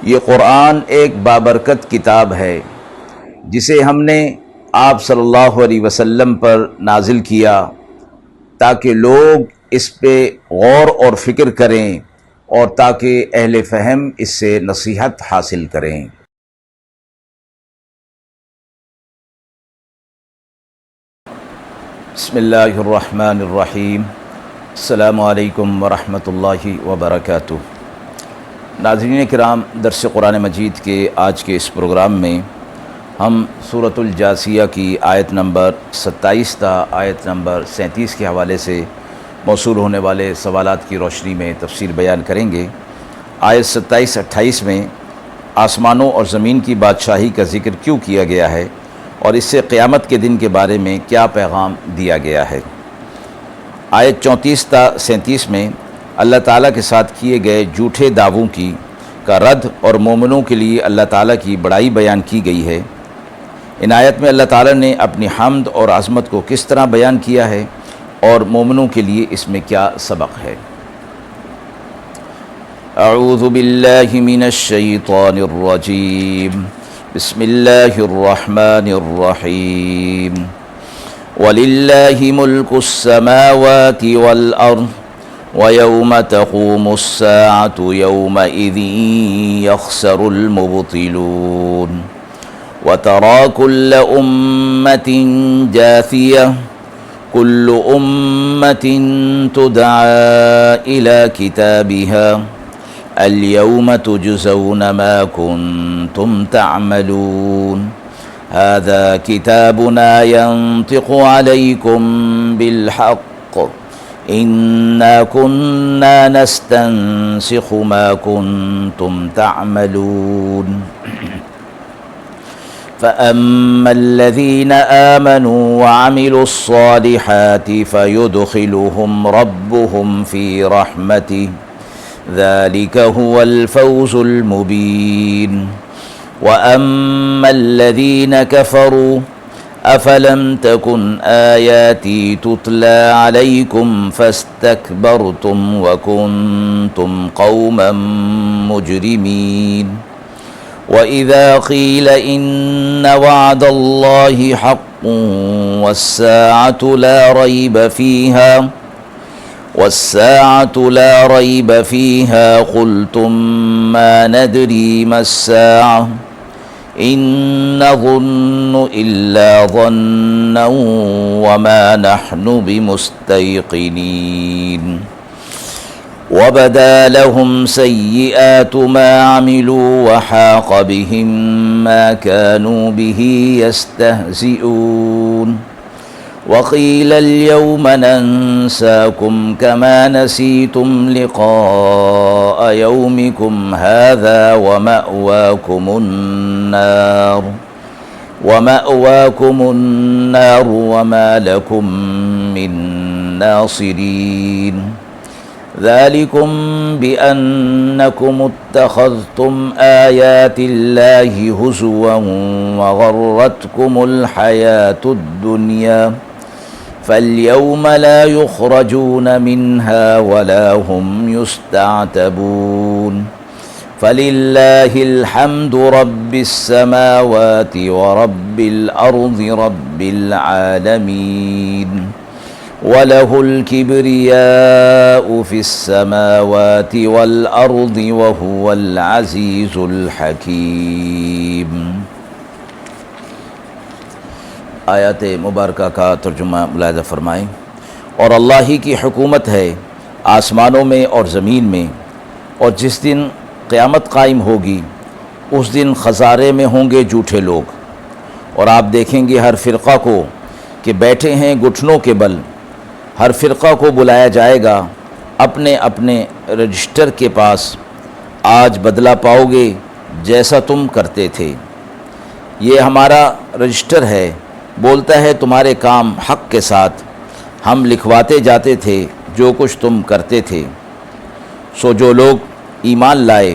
یہ قرآن ایک بابرکت کتاب ہے جسے ہم نے آپ صلی اللہ علیہ وسلم پر نازل کیا تاکہ لوگ اس پہ غور اور فکر کریں اور تاکہ اہل فہم اس سے نصیحت حاصل کریں۔ بسم اللہ الرحمن الرحیم۔ السلام علیکم ورحمۃ اللہ وبرکاتہ۔ ناظرین کرام، درس قرآن مجید کے آج کے اس پروگرام میں ہم سورۃ الجاثیہ کی آیت نمبر 27 تا آیت نمبر 37 کے حوالے سے موصول ہونے والے سوالات کی روشنی میں تفسیر بیان کریں گے۔ آیت 27-28 میں آسمانوں اور زمین کی بادشاہی کا ذکر کیوں کیا گیا ہے اور اس سے قیامت کے دن کے بارے میں کیا پیغام دیا گیا ہے۔ آیت 34 تا 37 میں اللہ تعالیٰ کے ساتھ کیے گئے جھوٹے دعووں کا رد اور مومنوں کے لیے اللہ تعالیٰ کی بڑائی بیان کی گئی ہے۔ ان آیت میں اللہ تعالیٰ نے اپنی حمد اور عظمت کو کس طرح بیان کیا ہے اور مومنوں کے لیے اس میں کیا سبق ہے۔ اعوذ باللہ من الشیطان الرجیم، بسم اللہ الرحمن الرحیم۔ وَلِلَّهِ مُلْكُ السَّمَاوَاتِ وَالْأَرْضِ وَيَوْمَ تَقُومُ السَّاعَةُ يَوْمَئِذٍ يَخْسَرُ الْمُبْطِلُونَ وَتَرَى كُلَّ أُمَّةٍ جَاثِيَةً كُلُّ أُمَّةٍ تُدْعَى إِلَى كِتَابِهَا الْيَوْمَ تُجْزَوْنَ مَا كُنتُمْ تَعْمَلُونَ هذا كتابنا ينطق عليكم بالحق إنا كنا نستنسخ ما كنتم تعملون فأما الذين آمنوا وعملوا الصالحات فيدخلهم ربهم في رحمته ذلك هو الفوز المبين وَأَمَّا الَّذِينَ كَفَرُوا أَفَلَمْ تَكُنْ آيَاتِي تُتْلَى عَلَيْكُمْ فَاسْتَكْبَرْتُمْ وَكُنْتُمْ قَوْمًا مُجْرِمِينَ وَإِذَا قِيلَ إِنَّ وَعْدَ اللَّهِ حَقٌّ وَالسَّاعَةُ لَا رَيْبَ فِيهَا قُلْتُمْ مَا نَدْرِي مَا السَّاعَةُ إِن نَّظُنُّ إِلَّا ظَنًّا وَمَا نَحْنُ بِمُسْتَيْقِنِينَ وَبَدَا لَهُمْ سَيِّئَاتُ مَا عَمِلُوا وَحَاقَ بِهِم مَّا كَانُوا بِهِ يَسْتَهْزِئُونَ وَقِيلَ الْيَوْمَ نَنسَاكُمْ كَمَا نَسِيتُمْ لِقَاءَ يَوْمِكُمْ هَذَا وَمَأْوَاكُمُ النَّارُ وَمَا لَكُمْ مِنْ نَاصِرِينَ ذَلِكُمْ بِأَنَّكُمُ اتَّخَذْتُمْ آيَاتِ اللَّهِ هُزُوًا وَغَرَّتْكُمُ الْحَيَاةُ الدُّنْيَا فَالْيَوْمَ لَا يُخْرَجُونَ مِنْهَا وَلَا هُمْ يُسْتَعْتَبُونَ فَلِلَّهِ الْحَمْدُ رَبِّ السَّمَاوَاتِ وَرَبِّ الْأَرْضِ رَبِّ الْعَالَمِينَ وَلَهُ الْكِبْرِيَاءُ فِي السَّمَاوَاتِ وَالْأَرْضِ وَهُوَ الْعَزِيزُ الْحَكِيمُ۔ آیات مبارکہ کا ترجمہ ملاحظہ فرمائیں۔ اور اللہ ہی کی حکومت ہے آسمانوں میں اور زمین میں، اور جس دن قیامت قائم ہوگی اس دن خسارے میں ہوں گے جھوٹے لوگ، اور آپ دیکھیں گے ہر فرقہ کو کہ بیٹھے ہیں گھٹنوں کے بل، ہر فرقہ کو بلایا جائے گا اپنے اپنے رجسٹر کے پاس، آج بدلہ پاؤ گے جیسا تم کرتے تھے۔ یہ ہمارا رجسٹر ہے، بولتا ہے تمہارے کام حق کے ساتھ، ہم لکھواتے جاتے تھے جو کچھ تم کرتے تھے۔ سو جو لوگ ایمان لائے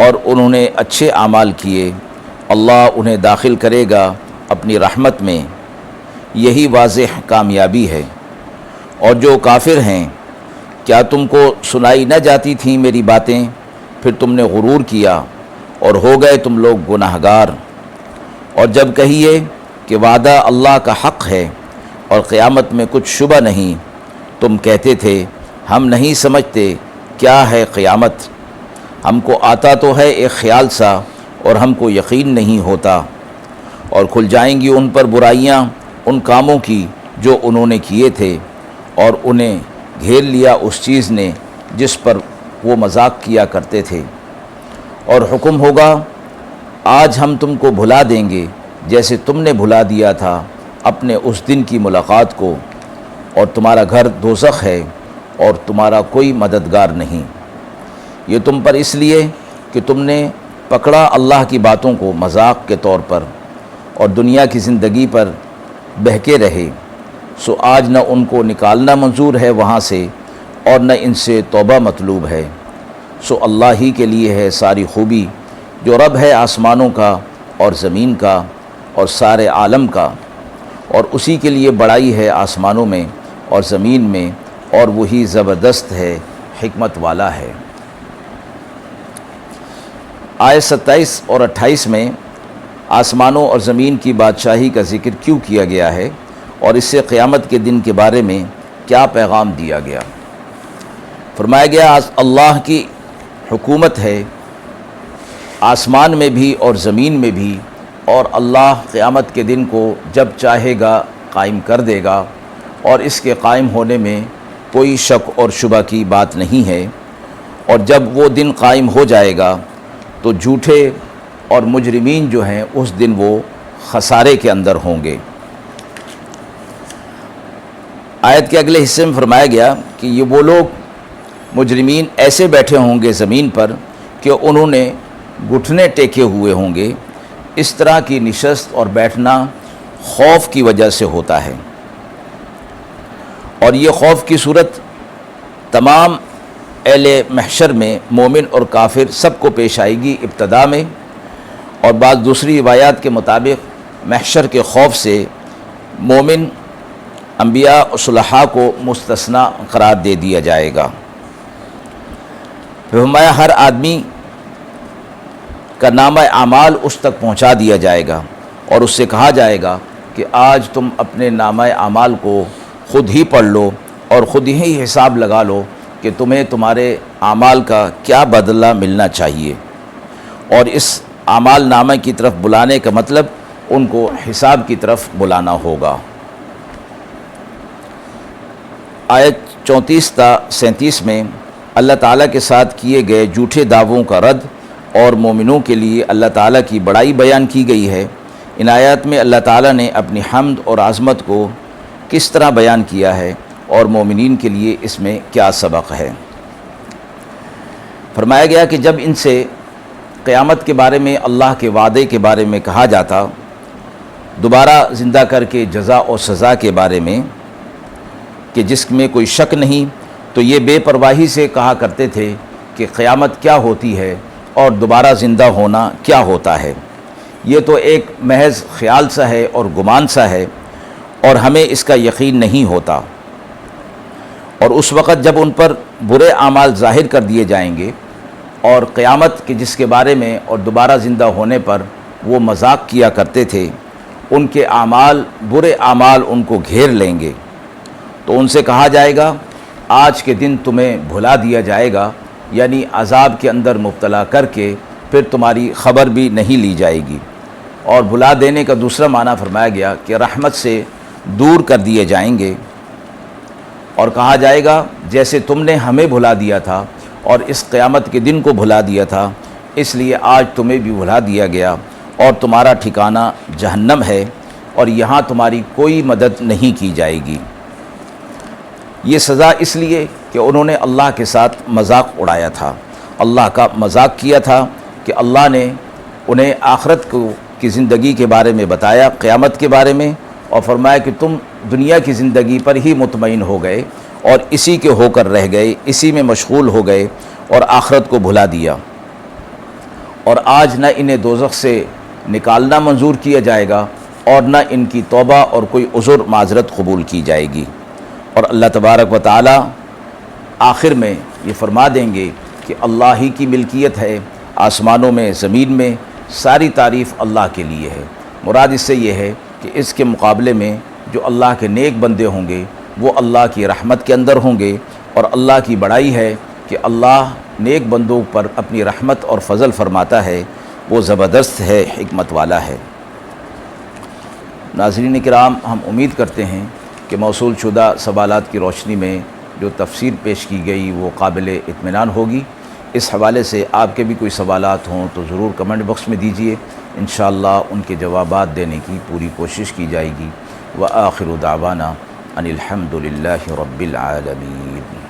اور انہوں نے اچھے اعمال کیے، اللہ انہیں داخل کرے گا اپنی رحمت میں، یہی واضح کامیابی ہے۔ اور جو کافر ہیں، کیا تم کو سنائی نہ جاتی تھیں میری باتیں، پھر تم نے غرور کیا اور ہو گئے تم لوگ گناہگار۔ اور جب کہیے کہ وعدہ اللہ کا حق ہے اور قیامت میں کچھ شبہ نہیں، تم کہتے تھے ہم نہیں سمجھتے کیا ہے قیامت، ہم کو آتا تو ہے ایک خیال سا اور ہم کو یقین نہیں ہوتا۔ اور کھل جائیں گی ان پر برائیاں ان کاموں کی جو انہوں نے کیے تھے، اور انہیں گھیر لیا اس چیز نے جس پر وہ مذاق کیا کرتے تھے۔ اور حکم ہوگا آج ہم تم کو بھلا دیں گے جیسے تم نے بھلا دیا تھا اپنے اس دن کی ملاقات کو، اور تمہارا گھر دوزخ ہے اور تمہارا کوئی مددگار نہیں۔ یہ تم پر اس لیے کہ تم نے پکڑا اللہ کی باتوں کو مذاق کے طور پر اور دنیا کی زندگی پر بہکے رہے، سو آج نہ ان کو نکالنا منظور ہے وہاں سے اور نہ ان سے توبہ مطلوب ہے۔ سو اللہ ہی کے لیے ہے ساری خوبی، جو رب ہے آسمانوں کا اور زمین کا اور سارے عالم کا، اور اسی کے لیے بڑائی ہے آسمانوں میں اور زمین میں، اور وہی زبردست ہے، حکمت والا ہے۔ آیت 27 اور 28 میں آسمانوں اور زمین کی بادشاہی کا ذکر کیوں کیا گیا ہے اور اس سے قیامت کے دن کے بارے میں کیا پیغام دیا گیا؟ فرمایا گیا اللہ کی حکومت ہے آسمان میں بھی اور زمین میں بھی، اور اللہ قیامت کے دن کو جب چاہے گا قائم کر دے گا، اور اس کے قائم ہونے میں کوئی شک اور شبہ کی بات نہیں ہے۔ اور جب وہ دن قائم ہو جائے گا تو جھوٹے اور مجرمین جو ہیں اس دن وہ خسارے کے اندر ہوں گے۔ آیت کے اگلے حصے میں فرمایا گیا کہ یہ وہ لوگ مجرمین ایسے بیٹھے ہوں گے زمین پر کہ انہوں نے گھٹنے ٹیکے ہوئے ہوں گے۔ اس طرح کی نشست اور بیٹھنا خوف کی وجہ سے ہوتا ہے، اور یہ خوف کی صورت تمام اہل محشر میں مومن اور کافر سب کو پیش آئے گی ابتدا میں، اور بعض دوسری روایات کے مطابق محشر کے خوف سے مومن انبیاء اور صلحاء کو مستثنی قرار دے دیا جائے گا۔ فرمایا ہر آدمی کا نامہ اعمال اس تک پہنچا دیا جائے گا، اور اس سے کہا جائے گا کہ آج تم اپنے نامہ اعمال کو خود ہی پڑھ لو اور خود ہی حساب لگا لو کہ تمہیں تمہارے اعمال کا کیا بدلہ ملنا چاہیے۔ اور اس اعمال نامہ کی طرف بلانے کا مطلب ان کو حساب کی طرف بلانا ہوگا۔ آیت 34 تا 37 میں اللہ تعالیٰ کے ساتھ کیے گئے جھوٹے دعووں کا رد اور مومنوں کے لیے اللہ تعالیٰ کی بڑائی بیان کی گئی ہے۔ ان آیات میں اللہ تعالیٰ نے اپنی حمد اور عظمت کو کس طرح بیان کیا ہے اور مومنین کے لیے اس میں کیا سبق ہے۔ فرمایا گیا کہ جب ان سے قیامت کے بارے میں اللہ کے وعدے کے بارے میں کہا جاتا، دوبارہ زندہ کر کے جزا اور سزا کے بارے میں کہ جس میں کوئی شک نہیں، تو یہ بے پرواہی سے کہا کرتے تھے کہ قیامت کیا ہوتی ہے اور دوبارہ زندہ ہونا کیا ہوتا ہے، یہ تو ایک محض خیال سا ہے اور گمان سا ہے، اور ہمیں اس کا یقین نہیں ہوتا۔ اور اس وقت جب ان پر برے اعمال ظاہر کر دیے جائیں گے، اور قیامت کے جس کے بارے میں اور دوبارہ زندہ ہونے پر وہ مذاق کیا کرتے تھے، ان کے اعمال برے اعمال ان کو گھیر لیں گے، تو ان سے کہا جائے گا آج کے دن تمہیں بھلا دیا جائے گا، یعنی عذاب کے اندر مبتلا کر کے پھر تمہاری خبر بھی نہیں لی جائے گی۔ اور بھلا دینے کا دوسرا معنی فرمایا گیا کہ رحمت سے دور کر دیے جائیں گے، اور کہا جائے گا جیسے تم نے ہمیں بھلا دیا تھا اور اس قیامت کے دن کو بھلا دیا تھا، اس لیے آج تمہیں بھی بھلا دیا گیا، اور تمہارا ٹھکانہ جہنم ہے، اور یہاں تمہاری کوئی مدد نہیں کی جائے گی۔ یہ سزا اس لیے کہ انہوں نے اللہ کے ساتھ مذاق اڑایا تھا، اللہ کا مذاق کیا تھا کہ اللہ نے انہیں آخرت کی زندگی کے بارے میں بتایا، قیامت کے بارے میں، اور فرمایا کہ تم دنیا کی زندگی پر ہی مطمئن ہو گئے اور اسی کے ہو کر رہ گئے، اسی میں مشغول ہو گئے اور آخرت کو بھلا دیا، اور آج نہ انہیں دوزخ سے نکالنا منظور کیا جائے گا اور نہ ان کی توبہ اور کوئی عذر معذرت قبول کی جائے گی۔ اور اللہ تبارک و تعالی آخر میں یہ فرما دیں گے کہ اللہ ہی کی ملکیت ہے، آسمانوں میں زمین میں ساری تعریف اللہ کے لیے ہے۔ مراد اس سے یہ ہے کہ اس کے مقابلے میں جو اللہ کے نیک بندے ہوں گے وہ اللہ کی رحمت کے اندر ہوں گے، اور اللہ کی بڑائی ہے کہ اللہ نیک بندوں پر اپنی رحمت اور فضل فرماتا ہے، وہ زبردست ہے، حکمت والا ہے۔ ناظرین کرام، ہم امید کرتے ہیں کہ موصول شدہ سوالات کی روشنی میں جو تفسیر پیش کی گئی وہ قابل اطمینان ہوگی۔ اس حوالے سے آپ کے بھی کوئی سوالات ہوں تو ضرور کمنٹ باکس میں دیجیے، انشاءاللہ ان کے جوابات دینے کی پوری کوشش کی جائے گی۔ وآخر دعوانا ان الحمد للہ رب العالمین۔